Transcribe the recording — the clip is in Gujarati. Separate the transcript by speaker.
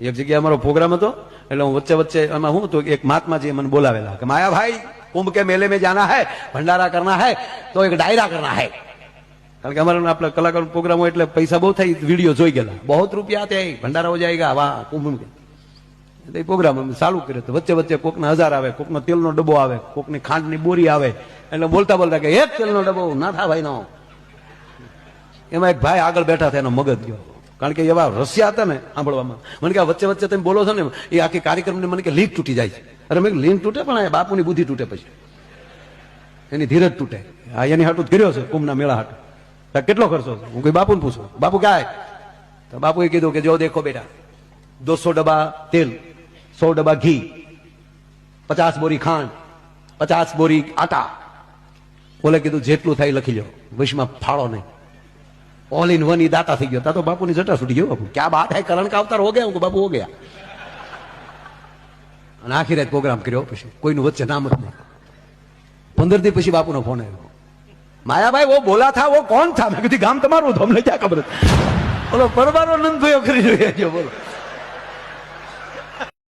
Speaker 1: એક જગ્યાએ અમારો પ્રોગ્રામ હતો, એટલે હું વચ્ચે વચ્ચે એમાં હું તો એક મહાત્માજી મને બોલાવેલા કે માયા ભાઈ कुंभ के मेले में जाना है, भंडारा करना है तो एक डायरा करना है। कारण के हमारे આપણે કલાકાર પ્રોગ્રામ હોય એટલે પૈસા બહુ થાય, વિડીયો જોઈ ગયેલા, बहुत रुपया आते हैं, भंडारा हो जाएगा वहां कुंभ में। એ પ્રોગ્રામ અમે ચાલુ કર્યો તો વચ્ચે વચ્ચે કોકના 1000 આવે, કોકનો તેલનો ડબ્બો આવે, કોકની ખાંડની બોરી આવે, એટલે બોલતા બોલતા કે એક તેલનો ડબ્બો ના થા ભાઈ નો। એમાં એક ભાઈ આગળ બેઠા હતા, એનો મગજ ગયો, કારણ કે એવા રસિયા હતા ને સાંભળવામાં। મને કે વચ્ચે વચ્ચે તમે બોલો છો ને એ આખી કાર્યક્રમની મને કે લીક તૂટી જાય છે। અરે મેં લીક તૂટે પણ બાપુની બુદ્ધિ તૂટે, પછી એની ધીરજ તૂટે। આ એની હાટું જ કર્યો છે કુંભના મેળા હાટું। કેટલો ખર્ચો છે? હું કોઈ બાપુને પૂછું, બાપુ ક્યાં? તો બાપુએ કીધું કે જો દેખો બેટા, 200 डब्बा तेल, 100 डब्बा घी, 50 बोरी खांड, 50 बोरी आटा। बोले कीधु जेटलू थाय लखी लो, विषमा फाड़ो नहीं, ऑल इन वन ही दाता थी गयो। तो बापू ने जटा छूटी गयो। बापू क्या बात है, करण का अवतार हो गया? उनको बापू हो गया। आखी रात प्रोग्राम कर्यो, पछी कोईनु वच्चे नाम ज नहीं। 15 दी पछी बापू नो फोन आव्यो, माया भाई वो बोला था वो कौन था? मैं कीधुं गाम तमारुं, तो अमने क्या खबर? बोलो परबारो नंद भयो खरी जोईए। बोलो